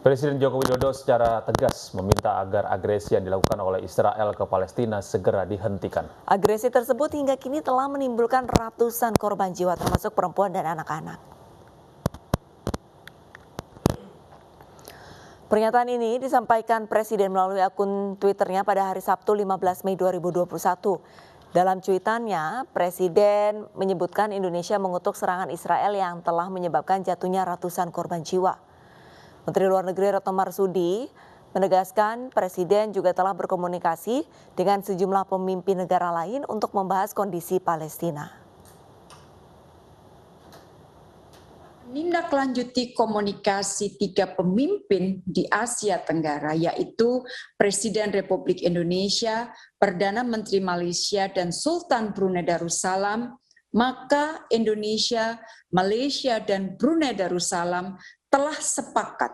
Presiden Joko Widodo secara tegas meminta agar agresi yang dilakukan oleh Israel ke Palestina segera dihentikan. Agresi tersebut hingga kini telah menimbulkan ratusan korban jiwa termasuk perempuan dan anak-anak. Pernyataan ini disampaikan Presiden melalui akun Twitternya pada hari Sabtu 15 Mei 2021. Dalam cuitannya, Presiden menyebutkan Indonesia mengutuk serangan Israel yang telah menyebabkan jatuhnya ratusan korban jiwa. Menteri Luar Negeri Retno Marsudi menegaskan Presiden juga telah berkomunikasi dengan sejumlah pemimpin negara lain untuk membahas kondisi Palestina. Menindaklanjuti komunikasi tiga pemimpin di Asia Tenggara, yaitu Presiden Republik Indonesia, Perdana Menteri Malaysia, dan Sultan Brunei Darussalam, maka Indonesia, Malaysia, dan Brunei Darussalam telah sepakat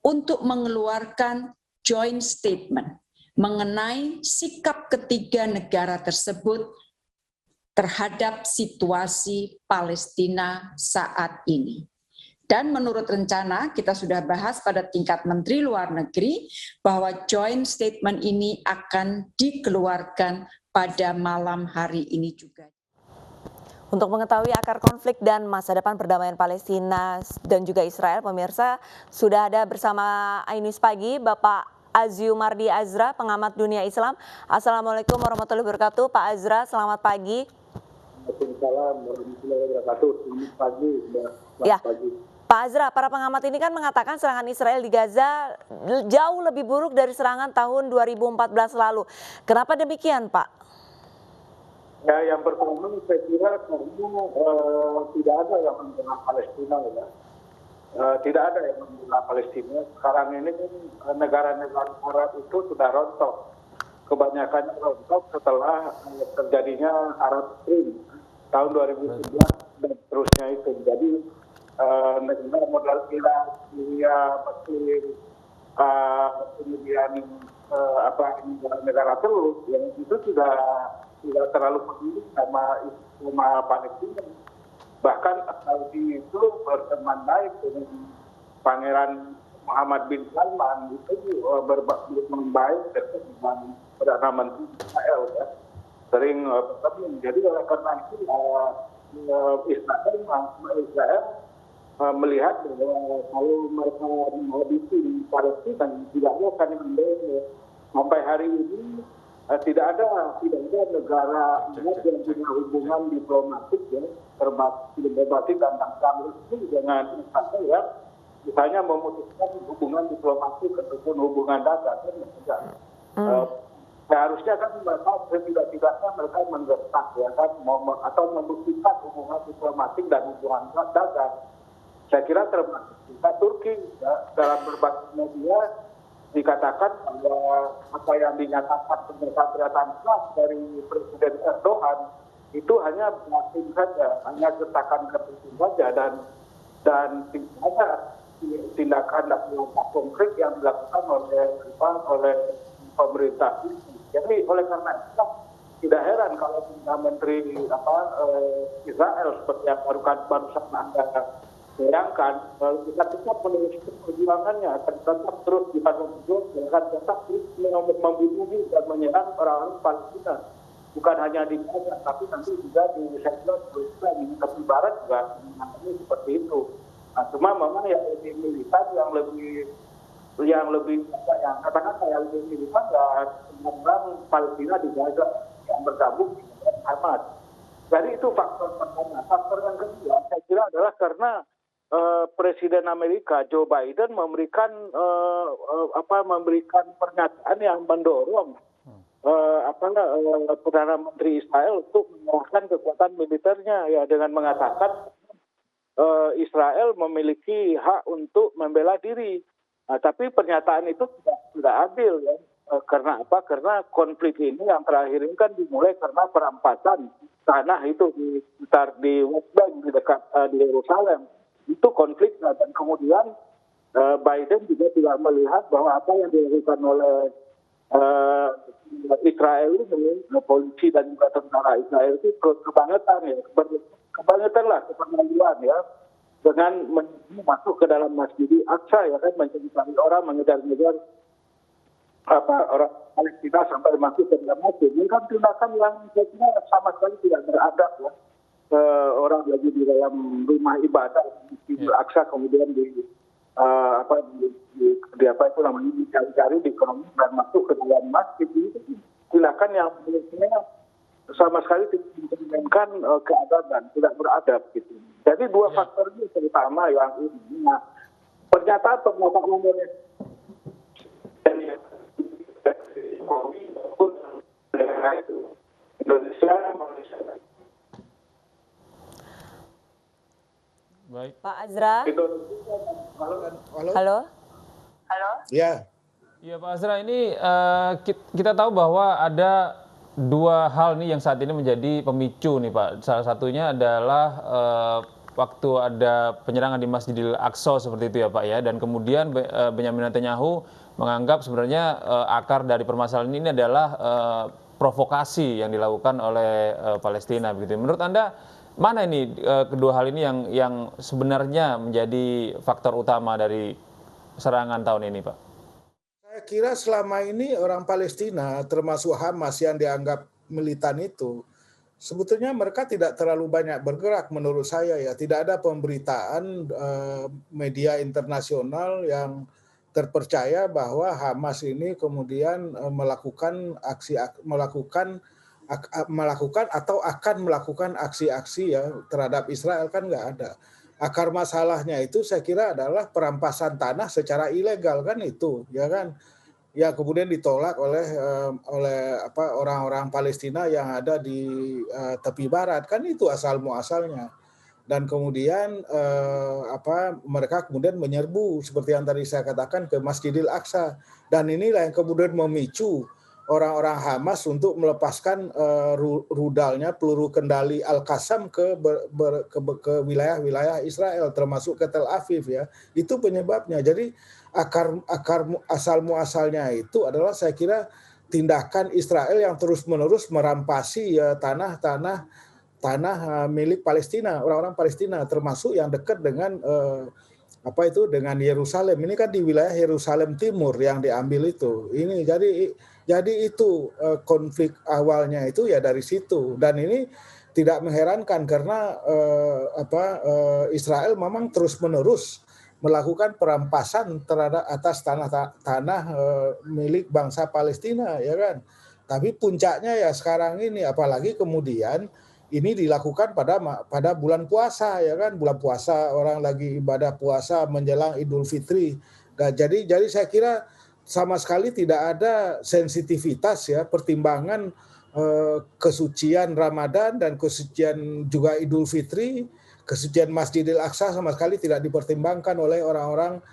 untuk mengeluarkan joint statement mengenai sikap ketiga negara tersebut terhadap situasi Palestina saat ini. Dan menurut rencana kita sudah bahas pada tingkat Menteri Luar Negeri bahwa joint statement ini akan dikeluarkan pada malam hari ini juga. Untuk mengetahui akar konflik dan masa depan perdamaian Palestina dan juga Israel, pemirsa, sudah ada bersama Ainus Pagi Bapak Aziumardi Azra, pengamat dunia Islam. Assalamualaikum warahmatullahi wabarakatuh. Pak Azra, selamat pagi. Waalaikumsalam warahmatullahi wabarakatuh. Selamat pagi. Pagi. Pak Azra, para pengamat ini kan mengatakan serangan Israel di Gaza jauh lebih buruk dari serangan tahun 2014 lalu. Kenapa demikian, Pak? Ya, yang pertama saya kira karena tidak ada yang membela Palestina, ya. Tidak ada yang membela Palestina. Sekarang ini kan negara-negara Arab itu sudah rontok. Kebanyakan rontok setelah terjadinya Arab Spring tahun 2011 dan seterusnya itu. Jadi negara modal Irak, Syria, Mesir, kemudian negara teluk yang itu tidak terlalu peduli sama Palestina. Bahkan Saudi itu berteman baik dengan Pangeran Muhammad bin Salman, itu membaik dengan Perdana Menteri Israel, ya. Sering bertemu. Jadi oleh karena itu Israel melihat bahwa kalau mereka menghabisi di Palestina tidaknya akan membela. Sampai hari ini tidak ada negara yang punya hubungan diplomatik, ya, termasuk diplomatik dan tentang itu dengan Israel, ya, misalnya memutuskan hubungan diplomatik ataupun hubungan dagang, seharusnya kan mereka setidak-tidaknya mereka mendesak, ya kan, atau membuktikan hubungan diplomatik dan hubungan dagang. Saya kira termasuk juga Turki, ya, dalam berbagai media dikatakan bahwa apa yang dinyatakan pernyataan keras dari Presiden Erdogan itu hanya bluffing saja, hanya getakan kepentingan saja, dan tidak ada tindakan konkret yang dilakukan oleh pemerintah. Jadi oleh karena itu tidak heran kalau Menteri Israel seperti yang barusan Anda bayangkan, kita tetap meneruskan perjuangannya, akan tetap terus berjuang, akan tetap terus membunuh dan menyerang orang-orang Palestina. Bukan hanya di Gaza, tapi nanti juga di tepi barat juga ini seperti itu. Nah, cuma memang yang lebih militan, yang lebih militan ya orang Palestina di Gaza yang bergabung dengan Hamas. Jadi itu faktor pertama. Faktor yang kedua saya kira adalah karena Presiden Amerika Joe Biden memberikan pernyataan yang mendorong Perdana Menteri Israel untuk mengerahkan kekuatan militernya, ya, dengan mengatakan Israel memiliki hak untuk membela diri. Nah, tapi pernyataan itu tidak adil, ya. Karena apa? Karena konflik ini yang terakhir ini kan dimulai karena perampasan tanah itu di West Bank, di dekat di Yerusalem. Itu konfliknya, dan kemudian Biden juga tidak melihat bahwa apa yang dilakukan oleh Israel ini, polisi dan juga tentara Israel itu kebangetan, ya, kebangetan lah, keterlaluan, ya. dengan masuk ke dalam Masjidil Aqsa, ya kan, mencari orang, mengejar-ngejar orang Palestina sampai masuk ke dalam masjid. Ini kan tindakan yang saya kira sama sekali tidak beradab, ya. Orang lagi di dalam rumah ibadah Masjidil Aqsa, kemudian dicari-cari di kronik dan masuk ke dalam masjid. Itu tindakan yang menurut saya sama sekali tidak mencerminkan keadaban, tidak beradab gitu. Jadi dua faktor ini terutama yang ini. Nah, pernyataan oleh Indonesia. Baik. Pak Azra. Halo. Ya. Ya Pak Azra, ini kita tahu bahwa ada dua hal nih yang saat ini menjadi pemicu nih Pak. Salah satunya adalah waktu ada penyerangan di Masjidil Aqsa seperti itu ya Pak ya. Dan kemudian Benyamin Netanyahu menganggap sebenarnya akar dari permasalahan ini adalah provokasi yang dilakukan oleh Palestina begitu. Menurut Anda mana ini kedua hal ini yang sebenarnya menjadi faktor utama dari serangan tahun ini Pak? Saya kira selama ini orang Palestina termasuk Hamas yang dianggap militan itu sebetulnya mereka tidak terlalu banyak bergerak menurut saya ya. Tidak ada pemberitaan media internasional yang terpercaya bahwa Hamas ini kemudian melakukan atau akan melakukan aksi-aksi ya terhadap Israel, kan nggak ada. Akar masalahnya itu saya kira adalah perampasan tanah secara ilegal, kan itu, ya kan? Ya kemudian ditolak oleh orang-orang Palestina yang ada di tepi barat, kan itu asal muasalnya. Dan kemudian mereka kemudian menyerbu seperti yang tadi saya katakan ke Masjidil Aqsa, dan inilah yang kemudian memicu orang-orang Hamas untuk melepaskan rudalnya peluru kendali Al-Qassam ke wilayah-wilayah Israel termasuk ke Tel Aviv ya. Itu penyebabnya. Jadi akar asal muasalnya itu adalah saya kira tindakan Israel yang terus-menerus merampasi tanah milik Palestina, orang-orang Palestina termasuk yang dekat dengan dengan Yerusalem. Ini kan di wilayah Yerusalem Timur yang diambil itu. Ini jadi itu konflik awalnya itu ya dari situ, dan ini tidak mengherankan karena Israel memang terus-menerus melakukan perampasan terhadap atas tanah milik bangsa Palestina, ya kan. Tapi puncaknya ya sekarang ini, apalagi kemudian ini dilakukan pada bulan puasa, ya kan, bulan puasa orang lagi ibadah puasa menjelang Idul Fitri. Nah, jadi saya kira sama sekali tidak ada sensitivitas ya, pertimbangan kesucian Ramadan dan kesucian juga Idul Fitri, kesucian Masjidil Aqsa sama sekali tidak dipertimbangkan oleh orang-orang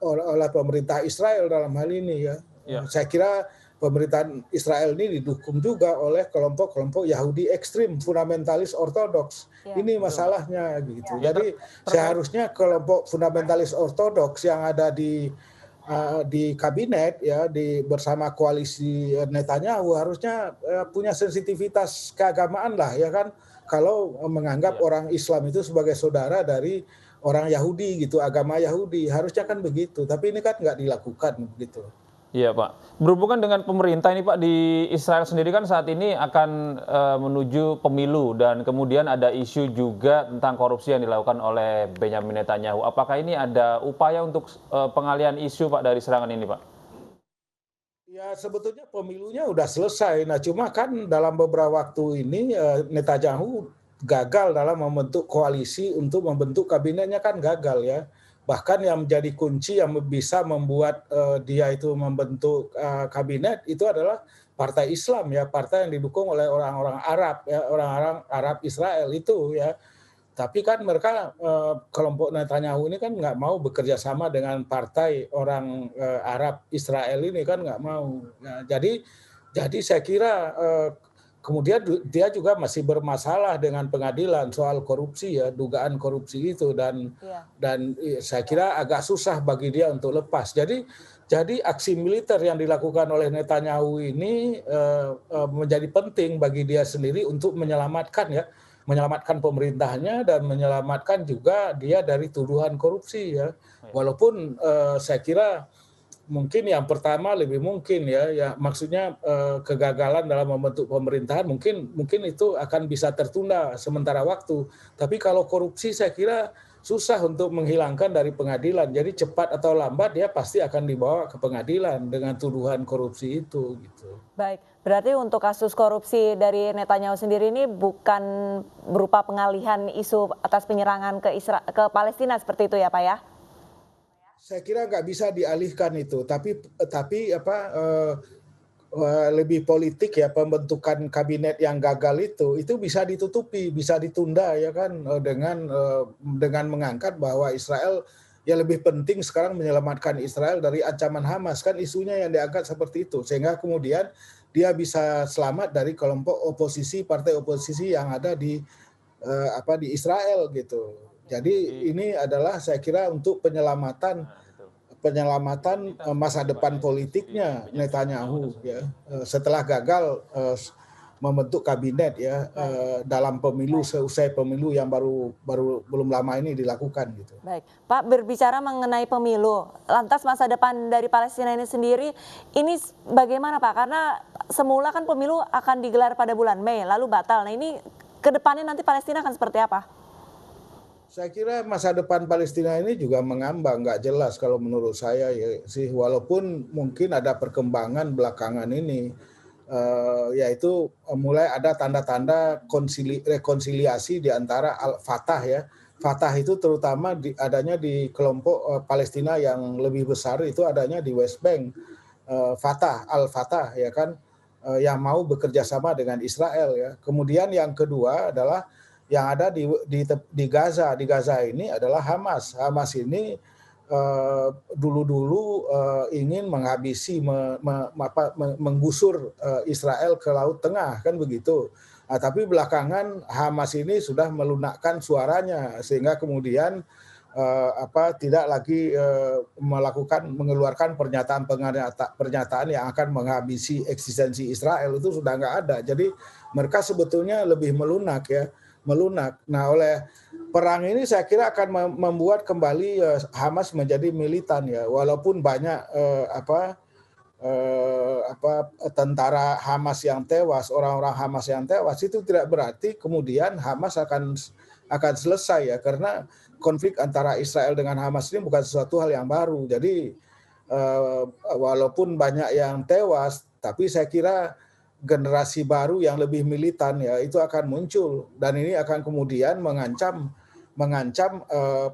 oleh pemerintah Israel dalam hal ini ya. Saya kira pemerintahan Israel ini didukung juga oleh kelompok-kelompok Yahudi ekstrim, fundamentalis ortodoks. Ini masalahnya gitu. Jadi seharusnya kelompok fundamentalis ortodoks yang ada di kabinet ya bersama koalisi Netanyahu harusnya punya sensitivitas keagamaan lah, ya kan, kalau menganggap orang Islam itu sebagai saudara dari orang Yahudi gitu, agama Yahudi harusnya kan begitu, tapi ini kan nggak dilakukan begitu. Iya Pak, berhubungan dengan pemerintah ini Pak, di Israel sendiri kan saat ini akan menuju pemilu dan kemudian ada isu juga tentang korupsi yang dilakukan oleh Benyamin Netanyahu. Apakah ini ada upaya untuk pengalihan isu Pak dari serangan ini Pak? Ya sebetulnya pemilunya udah selesai, nah cuma kan dalam beberapa waktu ini Netanyahu gagal dalam membentuk koalisi untuk membentuk kabinetnya, kan gagal ya. Bahkan yang menjadi kunci yang bisa membuat dia itu membentuk kabinet itu adalah partai Islam ya, partai yang didukung oleh orang-orang Arab ya, orang-orang Arab Israel itu ya. Tapi kan mereka kelompok Netanyahu ini kan nggak mau bekerja sama dengan partai orang Arab Israel ini, kan nggak mau. Nah, jadi saya kira kemudian dia juga masih bermasalah dengan pengadilan soal korupsi ya, dugaan korupsi itu, dan saya kira agak susah bagi dia untuk lepas. Jadi aksi militer yang dilakukan oleh Netanyahu ini menjadi penting bagi dia sendiri untuk menyelamatkan ya menyelamatkan pemerintahnya dan menyelamatkan juga dia dari tuduhan korupsi ya. Walaupun saya kira mungkin yang pertama lebih mungkin ya maksudnya kegagalan dalam membentuk pemerintahan mungkin itu akan bisa tertunda sementara waktu. Tapi kalau korupsi saya kira susah untuk menghilangkan dari pengadilan. Jadi cepat atau lambat dia pasti akan dibawa ke pengadilan dengan tuduhan korupsi itu gitu. Baik, berarti untuk kasus korupsi dari Netanyahu sendiri ini bukan berupa pengalihan isu atas penyerangan ke Palestina seperti itu ya Pak ya? Saya kira nggak bisa dialihkan itu, tapi lebih politik ya, pembentukan kabinet yang gagal itu bisa ditutupi, bisa ditunda ya kan, dengan mengangkat bahwa Israel ya lebih penting sekarang menyelamatkan Israel dari ancaman Hamas, kan isunya yang diangkat seperti itu, sehingga kemudian dia bisa selamat dari kelompok oposisi, partai oposisi yang ada di Israel gitu. Jadi ini adalah saya kira untuk penyelamatan masa depan politiknya Netanyahu ya, setelah gagal membentuk kabinet ya dalam pemilu, seusai pemilu yang baru belum lama ini dilakukan gitu. Baik, Pak, berbicara mengenai pemilu, lantas masa depan dari Palestina ini sendiri ini bagaimana Pak? Karena semula kan pemilu akan digelar pada bulan Mei lalu batal. Nah ini ke depannya nanti Palestina akan seperti apa? Saya kira masa depan Palestina ini juga mengambang, nggak jelas kalau menurut saya ya sih, walaupun mungkin ada perkembangan belakangan ini, yaitu mulai ada tanda-tanda rekonsiliasi di antara Fatah ya. Fatah itu terutama adanya di kelompok Palestina yang lebih besar itu adanya di West Bank, Al-Fatah ya kan, yang mau bekerja sama dengan Israel ya. Kemudian yang kedua adalah yang ada di Gaza. Di Gaza ini adalah Hamas. Hamas ini dulu ingin menghabisi, menggusur Israel ke Laut Tengah, kan begitu. Nah, tapi belakangan Hamas ini sudah melunakkan suaranya sehingga kemudian tidak lagi mengeluarkan pernyataan yang akan menghabisi eksistensi Israel, itu sudah nggak ada. Jadi mereka sebetulnya lebih melunak ya. Nah, oleh perang ini saya kira akan membuat kembali Hamas menjadi militan ya, walaupun banyak tentara Hamas yang tewas, orang-orang Hamas yang tewas, itu tidak berarti kemudian Hamas akan selesai ya, karena konflik antara Israel dengan Hamas ini bukan sesuatu hal yang baru. Jadi walaupun banyak yang tewas, tapi saya kira generasi baru yang lebih militan ya itu akan muncul, dan ini akan kemudian mengancam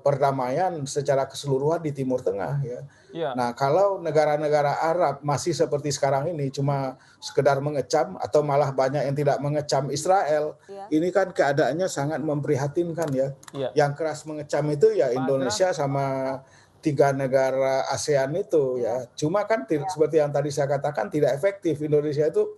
perdamaian secara keseluruhan di Timur Tengah ya. Ya. Nah, kalau negara-negara Arab masih seperti sekarang ini cuma sekedar mengecam atau malah banyak yang tidak mengecam Israel, ini kan keadaannya sangat memprihatinkan ya. Yang keras mengecam itu ya Indonesia sama 3 negara ASEAN itu ya. Cuma kan seperti yang tadi saya katakan tidak efektif. Indonesia itu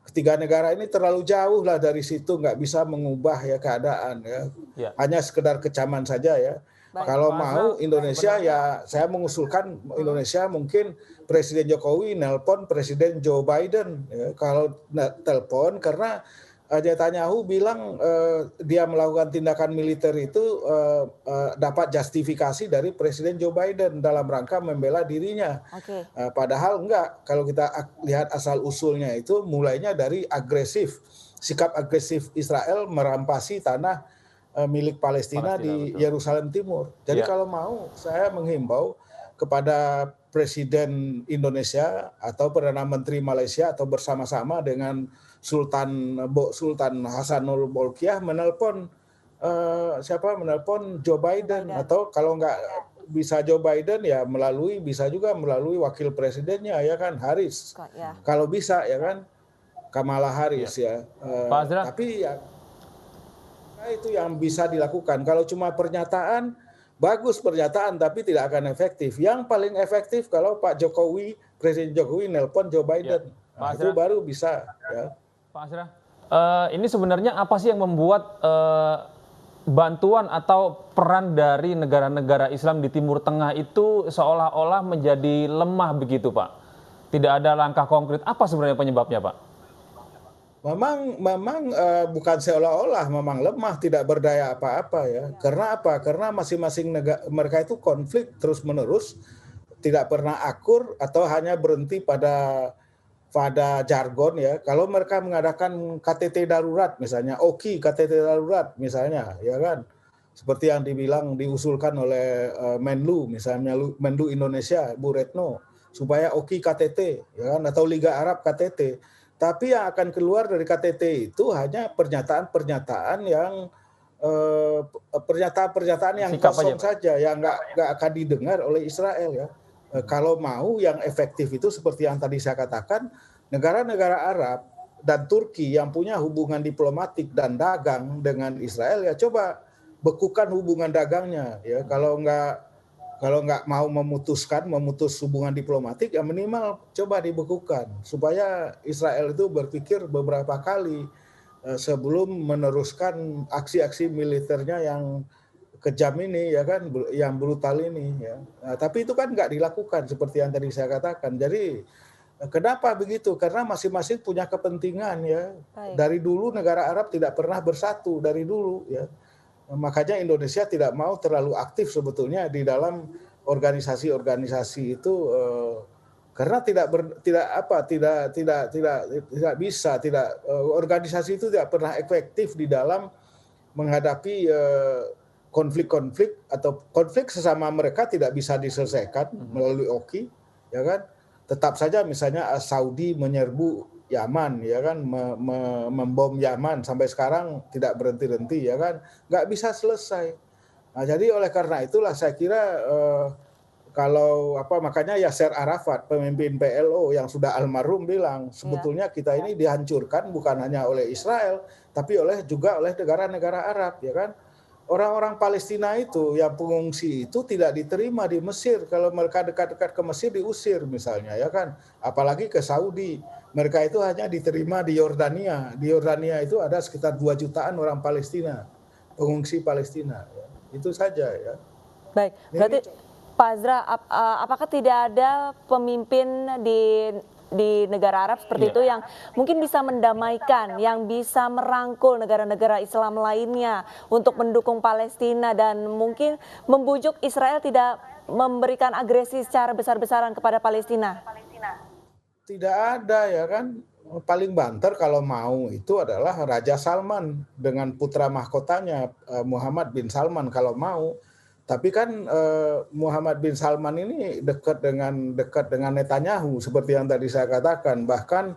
3 negara ini terlalu jauh lah dari situ, nggak bisa mengubah ya keadaan ya. Hanya sekedar kecaman saja ya. Kalau mau Indonesia ya saya mengusulkan Indonesia mungkin Presiden Jokowi nelpon Presiden Joe Biden ya. Kalau telepon karena Netanyahu bilang dia melakukan tindakan militer itu dapat justifikasi dari Presiden Joe Biden dalam rangka membela dirinya. Padahal enggak, kalau kita lihat asal usulnya itu mulainya dari sikap agresif Israel merampasi tanah milik Palestina di Yerusalem Timur. Jadi kalau mau saya menghimbau kepada Presiden Indonesia atau Perdana Menteri Malaysia atau bersama-sama dengan Sultan Hasanul Bolkiah menelpon Joe Biden, atau kalau nggak bisa Joe Biden ya bisa juga melalui wakil presidennya ya kan, Harris. Kalau bisa ya kan, Kamala Harris ya. Tapi ya itu yang bisa dilakukan. Kalau cuma pernyataan, bagus pernyataan tapi tidak akan efektif. Yang paling efektif kalau Presiden Jokowi nelpon Joe Biden. Itu baru bisa ya. Pak Asra, ini sebenarnya apa sih yang membuat bantuan atau peran dari negara-negara Islam di Timur Tengah itu seolah-olah menjadi lemah begitu Pak? Tidak ada langkah konkret, apa sebenarnya penyebabnya Pak? Memang bukan seolah-olah memang lemah, tidak berdaya apa-apa ya. Karena apa? Karena masing-masing negara mereka itu konflik terus-menerus, tidak pernah akur atau hanya berhenti pada jargon ya. Kalau mereka mengadakan KTT darurat misalnya, OKI KTT darurat misalnya, ya kan. Seperti yang diusulkan oleh Menlu misalnya, Menlu Indonesia Bu Retno, supaya OKI KTT ya kan, atau Liga Arab KTT. Tapi yang akan keluar dari KTT itu hanya pernyataan-pernyataan yang Sikap aja, kosong Pak. saja, yang nggak akan didengar oleh Israel ya. Kalau mau yang efektif itu seperti yang tadi saya katakan, negara-negara Arab dan Turki yang punya hubungan diplomatik dan dagang dengan Israel ya coba bekukan hubungan dagangnya ya. Kalau nggak mau memutus hubungan diplomatik ya minimal coba dibekukan supaya Israel itu berpikir beberapa kali sebelum meneruskan aksi-aksi militernya yang kejam ini ya kan, yang brutal ini ya. Nah, tapi itu kan nggak dilakukan seperti yang tadi saya katakan. Jadi kenapa begitu? Karena masing-masing punya kepentingan ya. Baik. Dari dulu negara Arab tidak pernah bersatu dari dulu ya. Makanya Indonesia tidak mau terlalu aktif sebetulnya di dalam organisasi-organisasi itu karena tidak bisa organisasi itu tidak pernah efektif di dalam menghadapi konflik-konflik atau konflik sesama mereka tidak bisa diselesaikan melalui OKI ya kan. Tetap saja misalnya Saudi menyerbu Yaman ya kan, membom Yaman sampai sekarang tidak berhenti-henti ya kan, nggak bisa selesai. Nah, jadi oleh karena itulah saya kira kalau makanya Yasser Arafat pemimpin PLO yang sudah almarhum bilang sebetulnya kita ini dihancurkan bukan hanya oleh Israel tapi juga oleh negara-negara Arab ya kan. Orang-orang Palestina itu yang pengungsi itu tidak diterima di Mesir. Kalau mereka dekat-dekat ke Mesir diusir misalnya ya kan. Apalagi ke Saudi. Mereka itu hanya diterima di Yordania. Di Yordania itu ada sekitar 2 jutaan orang Palestina, pengungsi Palestina. Ya. Itu saja ya. Baik, berarti Pak Azra, apakah tidak ada pemimpin di negara Arab seperti itu yang mungkin bisa mendamaikan, yang bisa merangkul negara-negara Islam lainnya untuk mendukung Palestina dan mungkin membujuk Israel tidak memberikan agresi secara besar-besaran kepada Palestina? Tidak ada ya kan. Paling banter kalau mau itu adalah Raja Salman dengan putra mahkotanya Muhammad bin Salman kalau mau. Tapi kan Muhammad bin Salman ini dekat dengan Netanyahu seperti yang tadi saya katakan, bahkan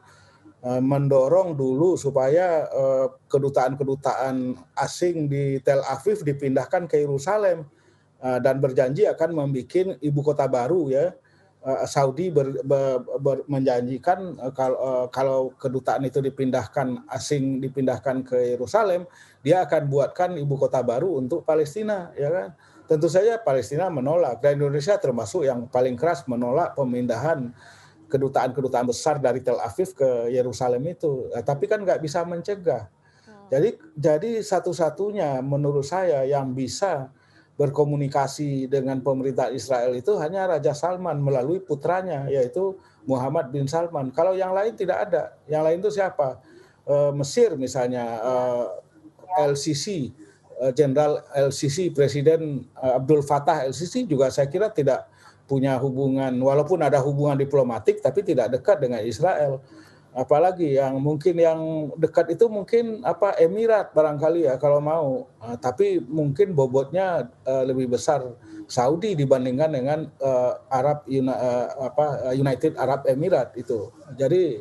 mendorong dulu supaya kedutaan-kedutaan asing di Tel Aviv dipindahkan ke Yerusalem dan berjanji akan membuat ibu kota baru ya. Saudi menjanjikan kalau kedutaan itu dipindahkan ke Yerusalem, dia akan buatkan ibu kota baru untuk Palestina ya kan. Tentu saja Palestina menolak dan Indonesia termasuk yang paling keras menolak pemindahan kedutaan-kedutaan besar dari Tel Aviv ke Yerusalem itu. Tapi kan nggak bisa mencegah. Jadi satu-satunya menurut saya yang bisa berkomunikasi dengan pemerintah Israel itu hanya Raja Salman melalui putranya yaitu Muhammad bin Salman. Kalau yang lain tidak ada. Yang lain itu siapa? Mesir misalnya LCC, Jenderal LCC, Presiden Abdul Fattah LCC juga saya kira tidak punya hubungan, walaupun ada hubungan diplomatik tapi tidak dekat dengan Israel. Apalagi yang dekat itu mungkin Emirat barangkali ya kalau mau, tapi mungkin bobotnya lebih besar Saudi dibandingkan dengan United Arab Emirates itu. Jadi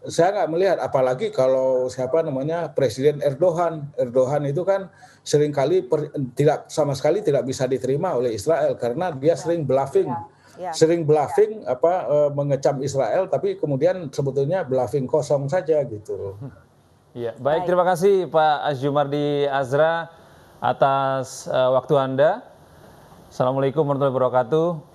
saya nggak melihat, apalagi kalau Presiden Erdogan itu kan seringkali sama sekali tidak bisa diterima oleh Israel karena dia sering bluffing. Mengecam Israel tapi kemudian sebetulnya bluffing kosong saja gitu. Ya, baik, terima kasih Pak Azjumardi Azra atas waktu Anda. Assalamualaikum warahmatullahi wabarakatuh.